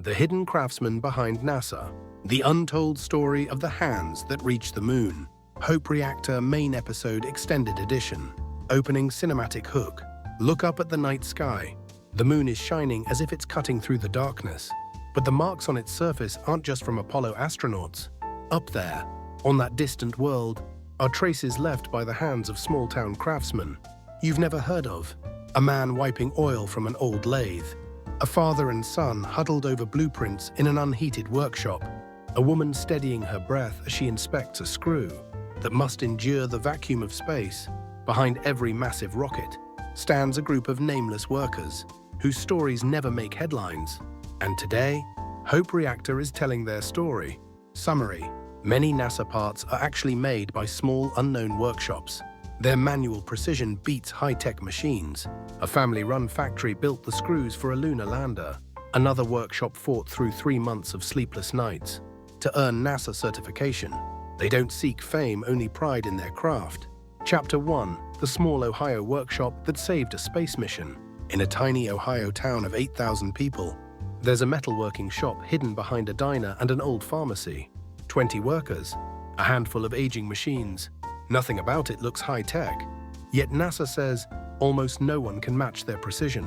The hidden craftsman behind NASA. The untold story of the hands that reached the moon. Hope Reactor Main Episode Extended Edition. Opening cinematic hook. Look up at the night sky. The moon is shining as if it's cutting through the darkness. But the marks on its surface aren't just from Apollo astronauts. Up there, on that distant world, are traces left by the hands of small-town craftsmen you've never heard of. A man wiping oil from an old lathe. A father and son huddled over blueprints in an unheated workshop. A woman steadying her breath as she inspects a screw that must endure the vacuum of space. Behind every massive rocket stands a group of nameless workers whose stories never make headlines. And today, Hope Reactor is telling their story. Summary: many NASA parts are actually made by small, unknown workshops. Their manual precision beats high-tech machines. A family-run factory built the screws for a lunar lander. Another workshop fought through 3 months of sleepless nights to earn NASA certification. They don't seek fame, only pride in their craft. Chapter 1: the small Ohio workshop that saved a space mission. In a tiny Ohio town of 8,000 people, there's a metalworking shop hidden behind a diner and an old pharmacy. 20 workers, a handful of aging machines. Nothing about it looks high-tech. Yet NASA says almost no one can match their precision.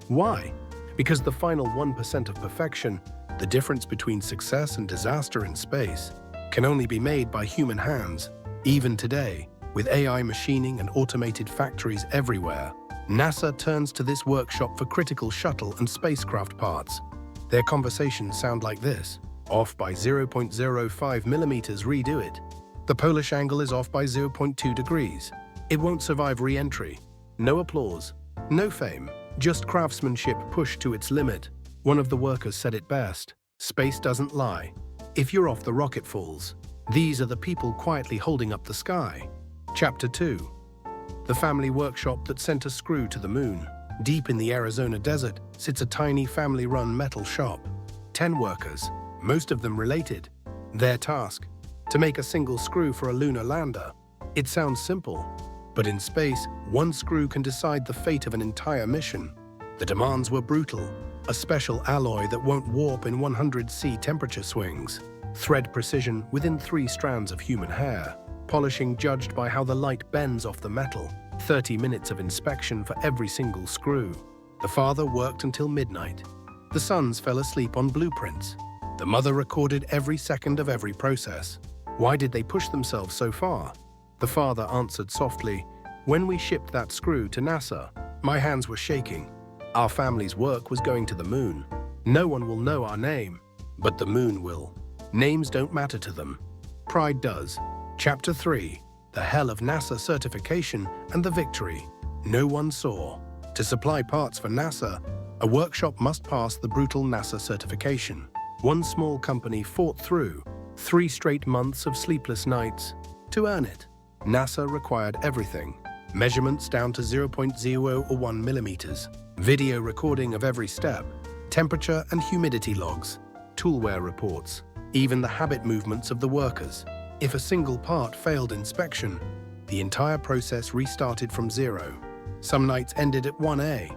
Why? Because the final 1% of perfection, the difference between success and disaster in space, can only be made by human hands. Even today, with AI machining and automated factories everywhere, NASA turns to this workshop for critical shuttle and spacecraft parts. Their conversations sound like this. Off by 0.05 millimeters, redo it. The Polish angle is off by 0.2 degrees. It won't survive re-entry. No applause, no fame, just craftsmanship pushed to its limit. One of the workers said it best: space doesn't lie. If you're off, the rocket falls. These are the people quietly holding up the sky. Chapter 2: the family workshop that sent a screw to the moon. Deep in the Arizona desert sits a tiny family-run metal shop. 10 workers, most of them related. Their task: to make a single screw for a lunar lander. It sounds simple, but in space, one screw can decide the fate of an entire mission. The demands were brutal: a special alloy that won't warp in 100 C temperature swings, thread precision within 3 strands of human hair, polishing judged by how the light bends off the metal, 30 minutes of inspection for every single screw. The father worked until midnight. The sons fell asleep on blueprints. The mother recorded every second of every process. Why did they push themselves so far? The father answered softly, "When we shipped that screw to NASA, my hands were shaking. Our family's work was going to the moon. No one will know our name, but the moon will. Names don't matter to them. Pride does." Chapter 3: the hell of NASA certification and the victory no one saw. To supply parts for NASA, a workshop must pass the brutal NASA certification. One small company fought through 3 straight months of sleepless nights to earn it. NASA required everything: measurements down to 0.001 millimeters, video recording of every step, temperature and humidity logs, toolwear reports, even the habit movements of the workers. If a single part failed inspection, the entire process restarted from 0. Some nights ended at 1 a.m.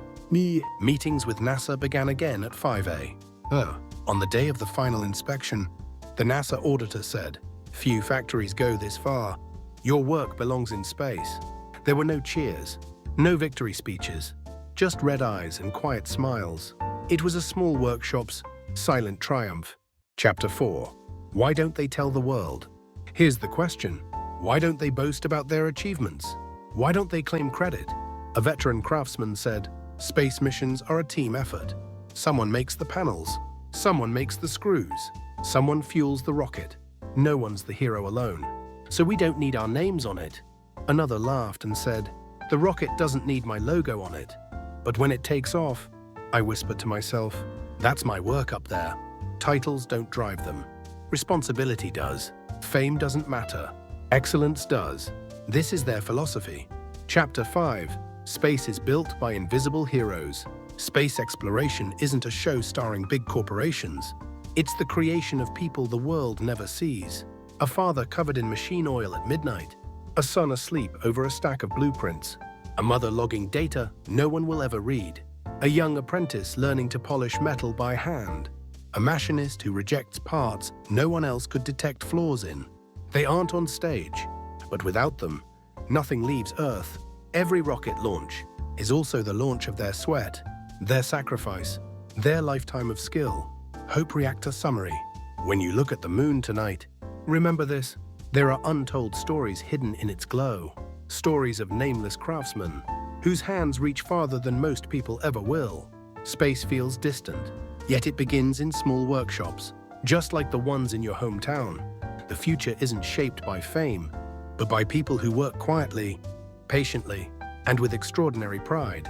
Meetings with NASA began again at 5 a.m. On the day of the final inspection, the NASA auditor said, "Few factories go this far. Your work belongs in space." There were no cheers, no victory speeches, just red eyes and quiet smiles. It was a small workshop's silent triumph. Chapter 4: why don't they tell the world? Here's the question: why don't they boast about their achievements? Why don't they claim credit? A veteran craftsman said, "Space missions are a team effort. Someone makes the panels, someone makes the screws, someone fuels the rocket. No one's the hero alone. So we don't need our names on it." Another laughed and said, "The rocket doesn't need my logo on it. But when it takes off," I whispered to myself, "that's my work up there." Titles don't drive them. Responsibility does. Fame doesn't matter. Excellence does. This is their philosophy. Chapter 5: space is built by invisible heroes. Space exploration isn't a show starring big corporations. It's the creation of people the world never sees. A father covered in machine oil at midnight. A son asleep over a stack of blueprints. A mother logging data no one will ever read. A young apprentice learning to polish metal by hand. a machinist who rejects parts no one else could detect flaws in. They aren't on stage, but without them, nothing leaves Earth. Every rocket launch is also the launch of their sweat, their sacrifice, their lifetime of skill. Hope Reactor Summary. When you look at the moon tonight, remember this: there are untold stories hidden in its glow. Stories of nameless craftsmen, whose hands reach farther than most people ever will. Space feels distant, yet it begins in small workshops, just like the ones in your hometown. The future isn't shaped by fame, but by people who work quietly, patiently, and with extraordinary pride.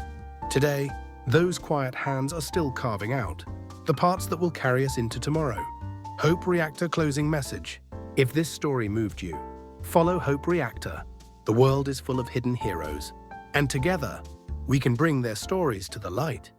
Today, those quiet hands are still carving out the parts that will carry us into tomorrow. Hope Reactor closing message. If this story moved you, follow Hope Reactor. The world is full of hidden heroes, and together, we can bring their stories to the light.